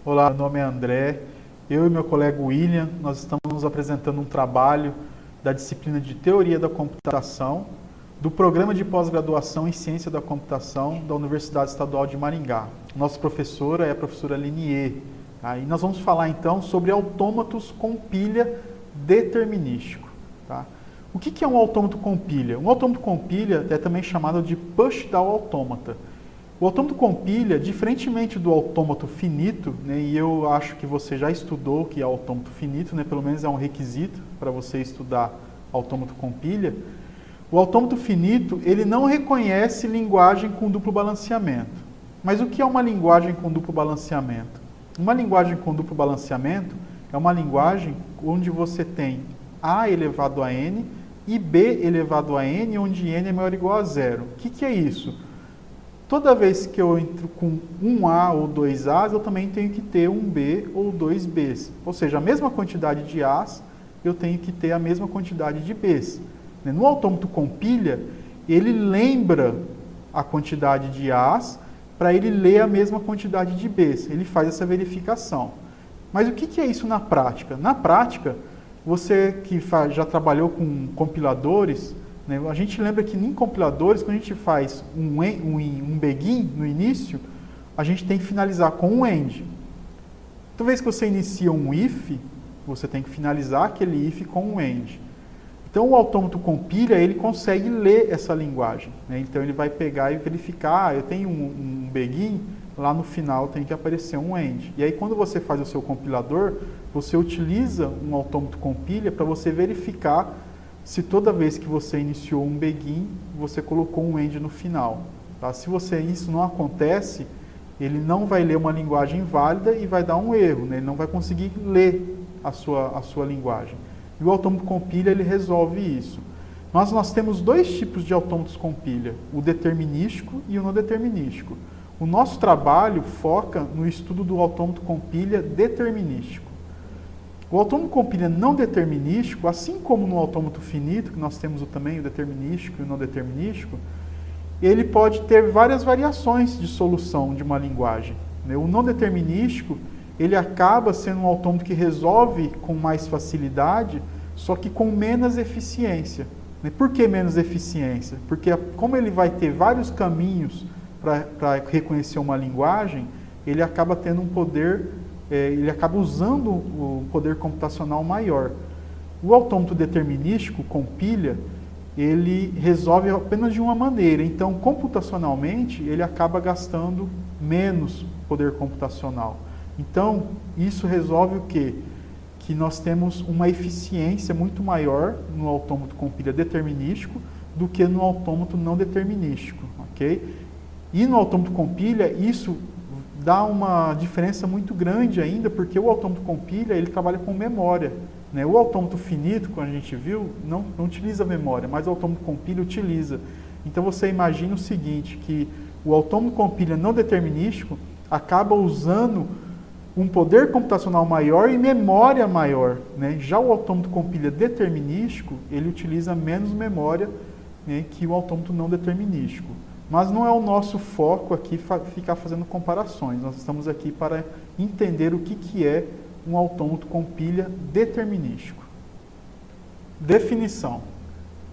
Olá, meu nome é André. Eu e meu colega William, nós estamos nos apresentando um trabalho da disciplina de Teoria da Computação, do Programa de Pós-Graduação em Ciência da Computação da Universidade Estadual de Maringá. Nossa professora é a professora Linier. E nós vamos falar então sobre autômatos com pilha determinístico. Tá? O que é um autômato com pilha? Um autômato com pilha é também chamado de push-down autômata. O autômato com pilha, diferentemente do autômato finito, né, e eu acho que você já estudou que é autômato finito, né, pelo menos é um requisito para você estudar autômato com pilha, o autômato finito ele não reconhece linguagem com duplo balanceamento. Mas o que é uma linguagem com duplo balanceamento? Uma linguagem com duplo balanceamento é uma linguagem onde você tem A elevado a N e B elevado a N, onde N é maior ou igual a zero. O que é isso? Toda vez que eu entro com um A ou dois As, eu também tenho que ter um B ou dois Bs. Ou seja, a mesma quantidade de As, eu tenho que ter a mesma quantidade de Bs. No autômato com pilha, ele lembra a quantidade de As para ele ler a mesma quantidade de Bs. Ele faz essa verificação. Mas o que é isso na prática? Na prática, você que já trabalhou com compiladores, né, a gente lembra que em compiladores, quando a gente faz um begin no início, a gente tem que finalizar com um end. Toda vez que você inicia um if, você tem que finalizar aquele if com um end. Então o autômato com pilha, ele consegue ler essa linguagem. Né? Então ele vai pegar e verificar, eu tenho um begin, lá no final tem que aparecer um end. E aí quando você faz o seu compilador, você utiliza um autômato com pilha para você verificar se toda vez que você iniciou um begin, você colocou um end no final. Tá? Se isso não acontece, ele não vai ler uma linguagem válida e vai dar um erro, né? Ele não vai conseguir ler a sua linguagem. E o autômato com pilha, ele resolve isso. Nós temos dois tipos de autômatos com pilha, o determinístico e o não determinístico. O nosso trabalho foca no estudo do autômato com pilha determinístico. O autômato com pilha não determinístico, assim como no autômato finito, que nós temos também o determinístico e o não determinístico, ele pode ter várias variações de solução de uma linguagem. O não determinístico, ele acaba sendo um autômato que resolve com mais facilidade, só que com menos eficiência. Por que menos eficiência? Porque como ele vai ter vários caminhos para reconhecer uma linguagem, ele acaba tendo um poder, ele acaba usando o poder computacional maior. O autômato determinístico com pilha, ele resolve apenas de uma maneira. Então, computacionalmente, ele acaba gastando menos poder computacional. Então, isso resolve o quê? Que nós temos uma eficiência muito maior no autômato com pilha determinístico do que no autômato não determinístico, ok? E no autômato com pilha, isso dá uma diferença muito grande ainda, porque o autômato com pilha, ele trabalha com memória. Né? O autômato finito, como a gente viu, não utiliza memória, mas o autômato com pilha utiliza. Então você imagina o seguinte, que o autômato com pilha não determinístico acaba usando um poder computacional maior e memória maior. Né? Já o autômato com pilha determinístico, ele utiliza menos memória, né, que o autômato não determinístico. Mas não é o nosso foco aqui ficar fazendo comparações. Nós estamos aqui para entender o que é um autômato com pilha determinístico. Definição.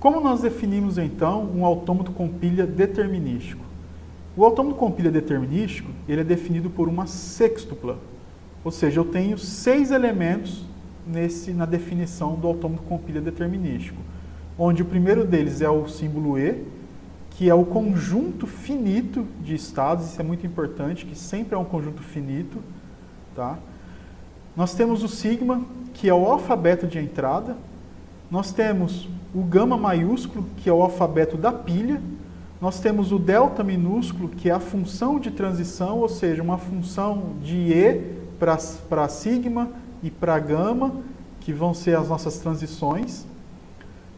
Como nós definimos então um autômato com pilha determinístico? O autômato com pilha determinístico, ele é definido por uma sextupla. Ou seja, eu tenho 6 elementos na definição do autômato com pilha determinístico. Onde o primeiro deles é o símbolo E, que é o conjunto finito de estados, isso é muito importante, que sempre é um conjunto finito. Tá? Nós temos o sigma, que é o alfabeto de entrada. Nós temos o gama maiúsculo, que é o alfabeto da pilha. Nós temos o delta minúsculo, que é a função de transição, ou seja, uma função de E para sigma e para gama, que vão ser as nossas transições.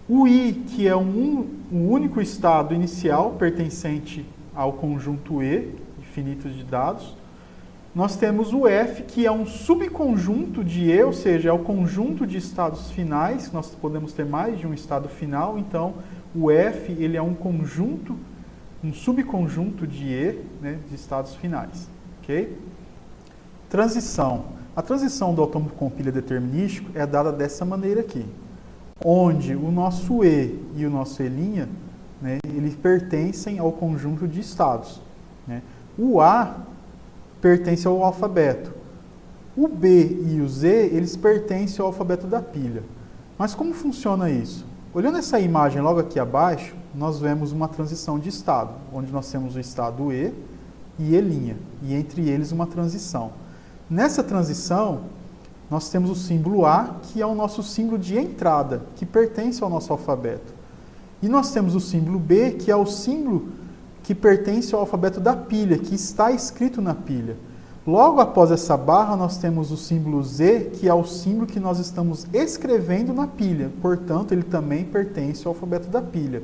O I, que é um único estado inicial pertencente ao conjunto E, infinitos de dados. Nós temos o F, que é um subconjunto de E, ou seja, é o conjunto de estados finais. Nós podemos ter mais de um estado final, então o F ele é um conjunto, um subconjunto de E, né, de estados finais. Okay? Transição. A transição do autômato com pilha determinístico é dada dessa maneira aqui, onde o nosso E e o nosso E', né, eles pertencem ao conjunto de estados, né? O A pertence ao alfabeto. O B e o Z, eles pertencem ao alfabeto da pilha. Mas como funciona isso? Olhando essa imagem logo aqui abaixo, nós vemos uma transição de estado, onde nós temos o estado E e E', e entre eles uma transição. Nessa transição, nós temos o símbolo A, que é o nosso símbolo de entrada, que pertence ao nosso alfabeto. E nós temos o símbolo B, que é o símbolo que pertence ao alfabeto da pilha, que está escrito na pilha. Logo após essa barra, nós temos o símbolo Z, que é o símbolo que nós estamos escrevendo na pilha. Portanto, ele também pertence ao alfabeto da pilha.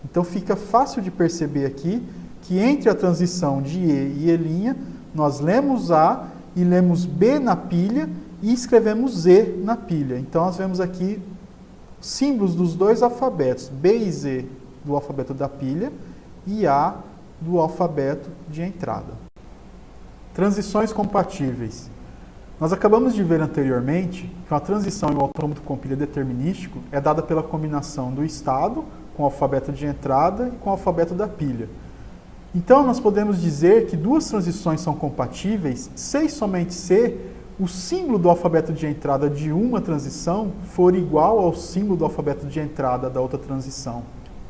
Então, fica fácil de perceber aqui que entre a transição de E e E', nós lemos A e lemos B na pilha e escrevemos Z na pilha. Então, nós vemos aqui símbolos dos dois alfabetos, B e Z do alfabeto da pilha e A do alfabeto de entrada. Transições compatíveis. Nós acabamos de ver anteriormente que uma transição em um autômato com pilha determinístico é dada pela combinação do estado com o alfabeto de entrada e com o alfabeto da pilha. Então, nós podemos dizer que duas transições são compatíveis se e somente se o símbolo do alfabeto de entrada de uma transição for igual ao símbolo do alfabeto de entrada da outra transição,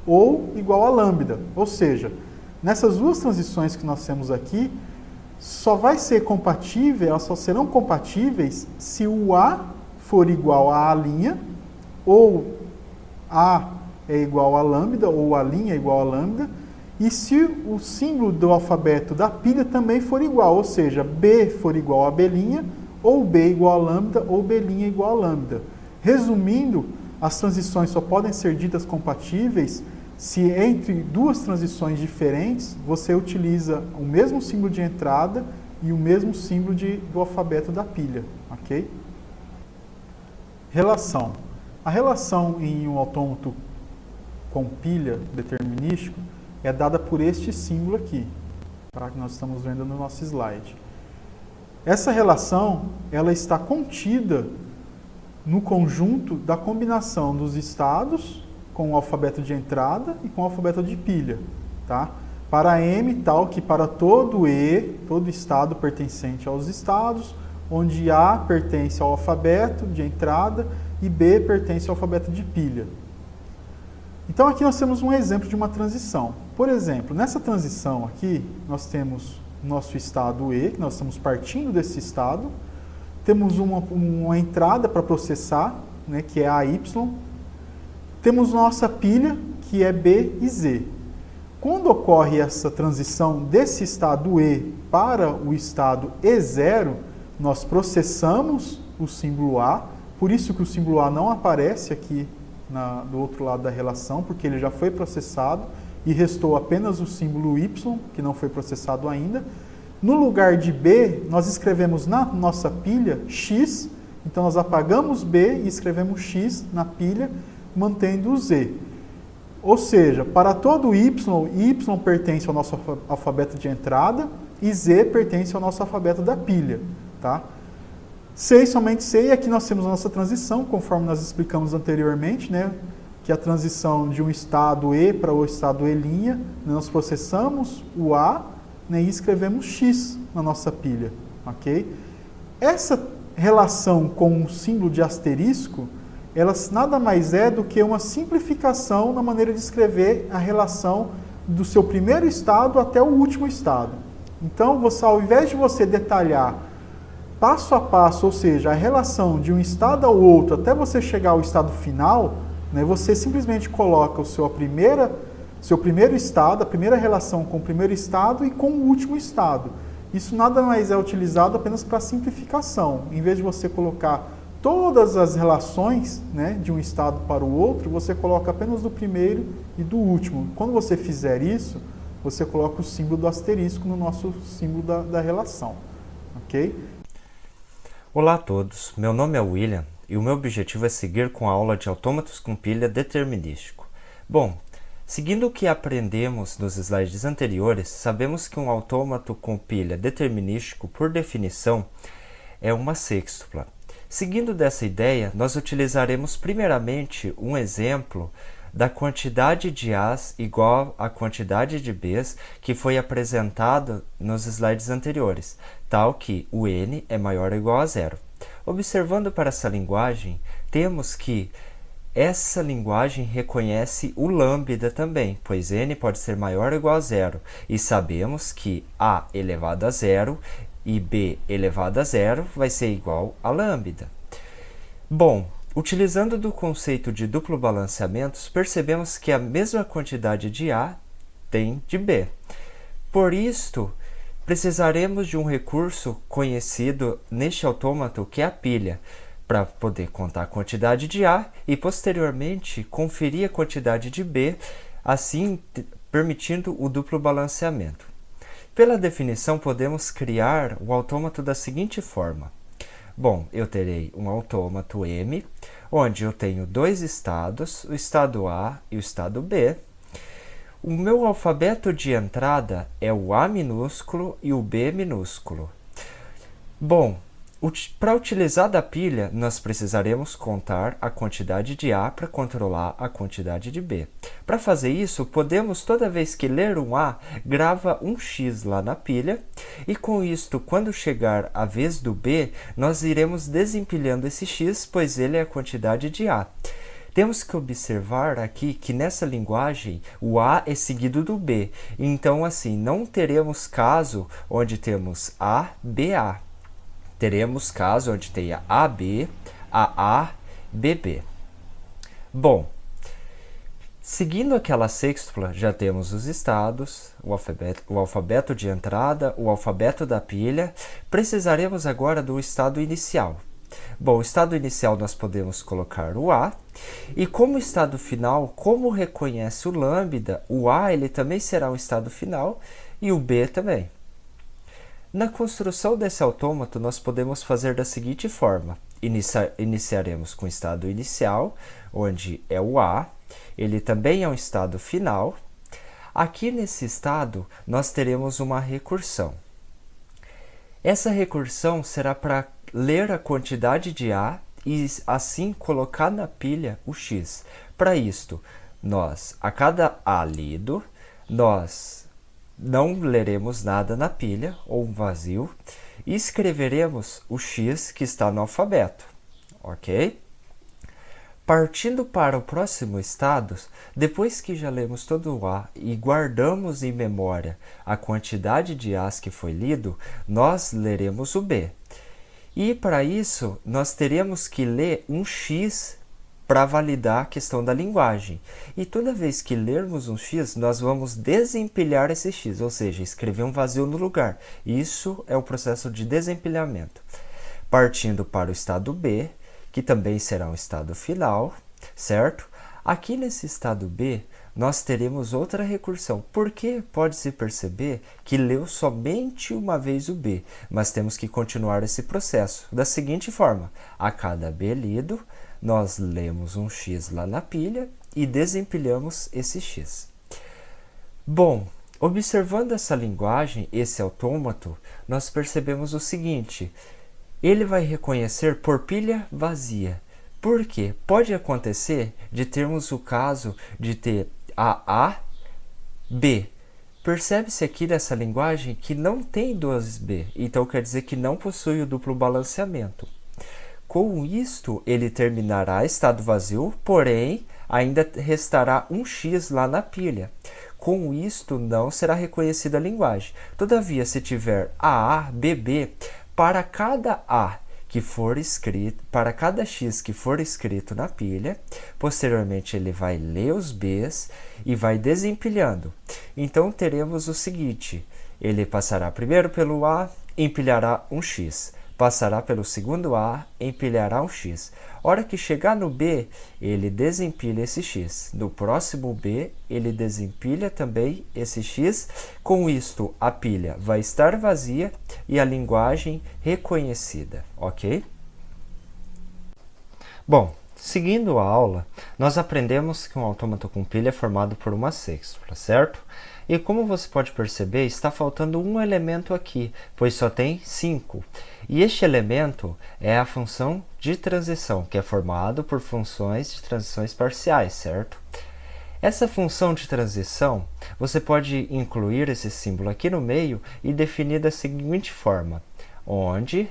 ou igual a lambda. Ou seja, nessas duas transições que nós temos aqui, só vai ser compatível, elas só serão compatíveis se o A for igual a A', ou A é igual a lambda, ou A' é igual a lambda, e se o símbolo do alfabeto da pilha também for igual, ou seja, B for igual a B', ou B igual a lambda, ou B' igual a lambda. Resumindo, as transições só podem ser ditas compatíveis se entre duas transições diferentes você utiliza o mesmo símbolo de entrada e o mesmo símbolo do alfabeto da pilha, ok? Relação. A relação em um autômato com pilha determinístico é dada por este símbolo aqui, tá? Que nós estamos vendo no nosso slide. Essa relação ela está contida no conjunto da combinação dos estados com o alfabeto de entrada e com o alfabeto de pilha, tá? Para M, tal que para todo E, todo estado pertencente aos estados, onde A pertence ao alfabeto de entrada e B pertence ao alfabeto de pilha. Então, aqui nós temos um exemplo de uma transição. Por exemplo, nessa transição aqui, nós temos nosso estado E, que nós estamos partindo desse estado, temos uma entrada para processar, né, que é AY, temos nossa pilha, que é B e Z. Quando ocorre essa transição desse estado E para o estado E0, nós processamos o símbolo A, por isso que o símbolo A não aparece aqui do outro lado da relação, porque ele já foi processado e restou apenas o símbolo Y, que não foi processado ainda. No lugar de B, nós escrevemos na nossa pilha X, então nós apagamos B e escrevemos X na pilha, mantendo o Z. Ou seja, para todo Y pertence ao nosso alfabeto de entrada e Z pertence ao nosso alfabeto da pilha, tá? C e somente C, e aqui nós temos a nossa transição, conforme nós explicamos anteriormente, né? Que é a transição de um estado E para o estado E', nós processamos o A, né, e escrevemos X na nossa pilha, ok? Essa relação com o símbolo de asterisco, ela nada mais é do que uma simplificação na maneira de escrever a relação do seu primeiro estado até o último estado. Então, ao invés de você detalhar passo a passo, ou seja, a relação de um estado ao outro até você chegar ao estado final, né, você simplesmente coloca seu primeiro estado, a primeira relação com o primeiro estado e com o último estado. Isso nada mais é utilizado apenas para simplificação. Em vez de você colocar todas as relações, né, de um estado para o outro, você coloca apenas do primeiro e do último. Quando você fizer isso, você coloca o símbolo do asterisco no nosso símbolo da relação. Ok? Olá a todos, meu nome é William e o meu objetivo é seguir com a aula de autômatos com pilha determinístico. Bom, seguindo o que aprendemos nos slides anteriores, sabemos que um autômato com pilha determinístico, por definição, é uma sextupla. Seguindo dessa ideia, nós utilizaremos primeiramente um exemplo da quantidade de A's igual à quantidade de B's que foi apresentado nos slides anteriores, tal que o n é maior ou igual a zero. Observando para essa linguagem, temos que essa linguagem reconhece o lambda também, pois n pode ser maior ou igual a zero, e sabemos que a elevado a zero e b elevado a zero vai ser igual a lambda. Bom, utilizando do conceito de duplo balanceamento, percebemos que a mesma quantidade de A tem de B. Por isto, precisaremos de um recurso conhecido neste autômato, que é a pilha, para poder contar a quantidade de A e, posteriormente, conferir a quantidade de B, assim permitindo o duplo balanceamento. Pela definição, podemos criar o autômato da seguinte forma. Bom, eu terei um autômato M, onde eu tenho dois estados, o estado A e o estado B. O meu alfabeto de entrada é o A minúsculo e o B minúsculo. Bom, para utilizar da pilha, nós precisaremos contar a quantidade de A para controlar a quantidade de B. Para fazer isso, podemos, toda vez que ler um A, grava um X lá na pilha, e com isto, quando chegar a vez do B, nós iremos desempilhando esse X, pois ele é a quantidade de A. Temos que observar aqui que nessa linguagem o A é seguido do B, então assim, não teremos caso onde temos A, BA. Teremos caso onde tenha AB, AA, BB. Bom, seguindo aquela sextupla, já temos os estados, o alfabeto de entrada, o alfabeto da pilha. Precisaremos agora do estado inicial. Bom, o estado inicial nós podemos colocar o A, e como estado final, como reconhece o lambda, o A ele também será um estado final e o B também. Na construção desse autômato, nós podemos fazer da seguinte forma. Iniciaremos com o estado inicial, onde é o A, ele também é um estado final. Aqui nesse estado, nós teremos uma recursão. Essa recursão será para ler a quantidade de A e assim colocar na pilha o X. Para isto, a cada A lido, nós não leremos nada na pilha, ou um vazio, e escreveremos o X que está no alfabeto, ok? Partindo para o próximo estado, depois que já lemos todo o A e guardamos em memória a quantidade de A's que foi lido, nós leremos o B. E para isso, nós teremos que ler um X para validar a questão da linguagem. E toda vez que lermos um X, nós vamos desempilhar esse X, ou seja, escrever um vazio no lugar. Isso é o processo de desempilhamento. Partindo para o estado B, que também será um estado final, certo? Aqui nesse estado B, nós teremos outra recursão, porque pode-se perceber que leu somente uma vez o B, mas temos que continuar esse processo da seguinte forma. A cada B lido, nós lemos um X lá na pilha e desempilhamos esse X. Bom, observando essa linguagem, esse autômato, nós percebemos o seguinte: ele vai reconhecer por pilha vazia. Por quê? Pode acontecer de termos o caso de ter AA, B. Percebe-se aqui nessa linguagem que não tem duas B, então quer dizer que não possui o duplo balanceamento. Com isto, ele terminará estado vazio, porém, ainda restará um X lá na pilha. Com isto, não será reconhecida a linguagem. Todavia, se tiver AA, BB, para cada A que for escrito, para cada X que for escrito na pilha, posteriormente ele vai ler os Bs e vai desempilhando. Então, teremos o seguinte: ele passará primeiro pelo A, empilhará um X. Passará pelo segundo A, empilhará um X. Hora que chegar no B, ele desempilha esse X. No próximo B, ele desempilha também esse X. Com isto, a pilha vai estar vazia e a linguagem reconhecida, ok? Bom, seguindo a aula, nós aprendemos que um autômato com pilha é formado por uma sextupla, certo? E como você pode perceber, está faltando um elemento aqui, pois só tem 5. E este elemento é a função de transição, que é formado por funções de transições parciais, certo? Essa função de transição, você pode incluir esse símbolo aqui no meio e definir da seguinte forma, onde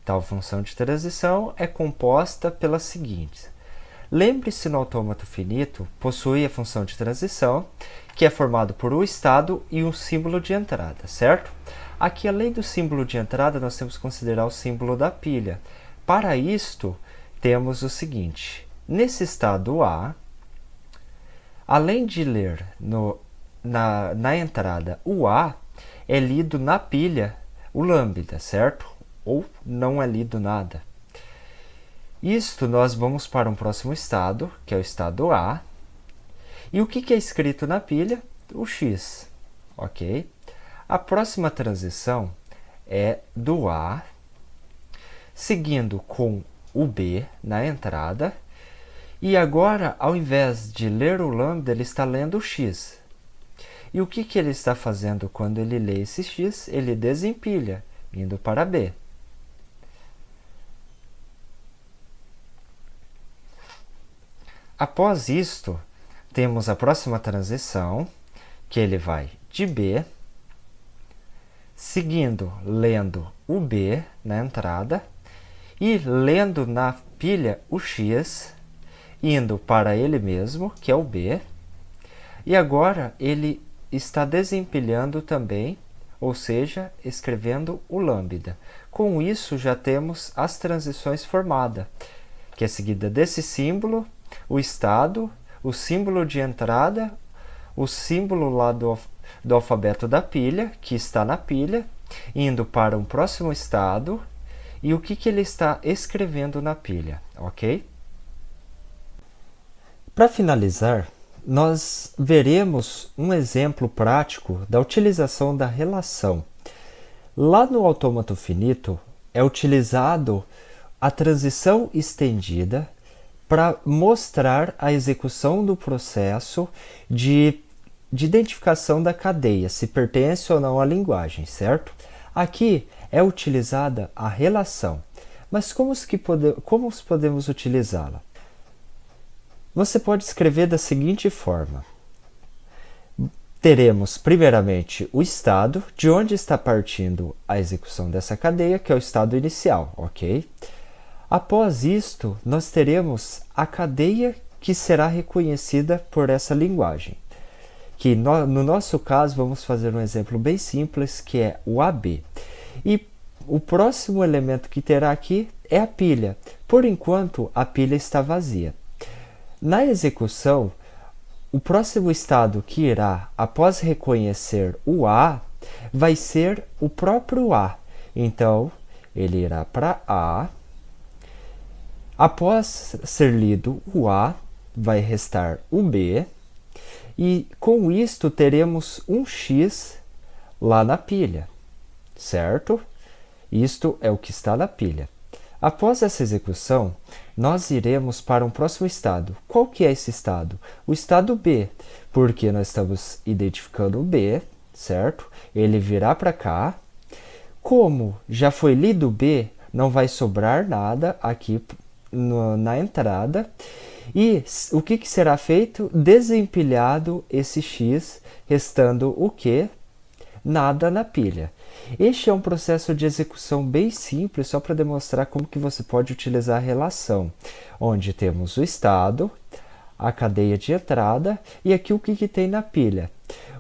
tal função de transição é composta pelas seguintes. Lembre-se, no autômato finito, possui a função de transição, que é formado por um estado e um símbolo de entrada, certo? Aqui, além do símbolo de entrada, nós temos que considerar o símbolo da pilha. Para isto, temos o seguinte. Nesse estado A, além de ler na entrada o A, é lido na pilha o lambda, certo? Ou não é lido nada. Isto nós vamos para um próximo estado, que é o estado A. E o que é escrito na pilha? O X, ok? A próxima transição é do A, seguindo com o B na entrada. E agora, ao invés de ler o lambda, ele está lendo o X. E o que ele está fazendo quando ele lê esse X? Ele desempilha, indo para B. Após isto, temos a próxima transição, que ele vai de B, seguindo, lendo o B na entrada, e lendo na pilha o X, indo para ele mesmo, que é o B, e agora ele está desempilhando também, ou seja, escrevendo o lambda. Com isso, já temos as transições formadas, que é seguida desse símbolo, o estado, o símbolo de entrada, o símbolo lá do alfabeto da pilha, que está na pilha, indo para um próximo estado, e o que ele está escrevendo na pilha, ok? Para finalizar, nós veremos um exemplo prático da utilização da relação. Lá no autômato finito, é utilizado a transição estendida para mostrar a execução do processo de identificação da cadeia, se pertence ou não à linguagem, certo? Aqui é utilizada a relação, mas como podemos utilizá-la? Você pode escrever da seguinte forma. Teremos, primeiramente, o estado, de onde está partindo a execução dessa cadeia, que é o estado inicial, ok? Após isto, nós teremos a cadeia que será reconhecida por essa linguagem. Que no nosso caso, vamos fazer um exemplo bem simples, que é o AB. E o próximo elemento que terá aqui é a pilha. Por enquanto, a pilha está vazia. Na execução, o próximo estado que irá, após reconhecer o A, vai ser o próprio A. Então, ele irá para A. Após ser lido o A, vai restar o B. E com isto teremos um X lá na pilha, certo? Isto é o que está na pilha. Após essa execução, nós iremos para um próximo estado. Qual que é esse estado? O estado B, porque nós estamos identificando o B, certo? Ele virá para cá. Como já foi lido o B, não vai sobrar nada aqui na entrada. E o que será feito? Desempilhado esse X, restando o quê? Nada na pilha. Este é um processo de execução bem simples, só para demonstrar como que você pode utilizar a relação, onde temos o estado, a cadeia de entrada e aqui o que tem na pilha.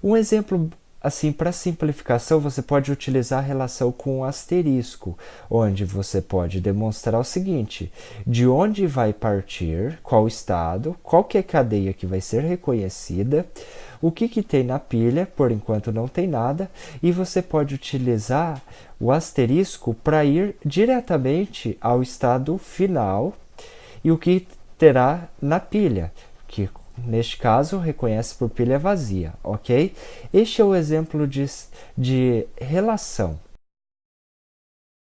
Um exemplo assim, para simplificação, você pode utilizar a relação com o asterisco, onde você pode demonstrar o seguinte: de onde vai partir, qual estado, qual que é a cadeia que vai ser reconhecida, o que tem na pilha, por enquanto não tem nada, e você pode utilizar o asterisco para ir diretamente ao estado final e o que terá na pilha, que neste caso reconhece por pilha vazia, ok? Este é o exemplo de relação.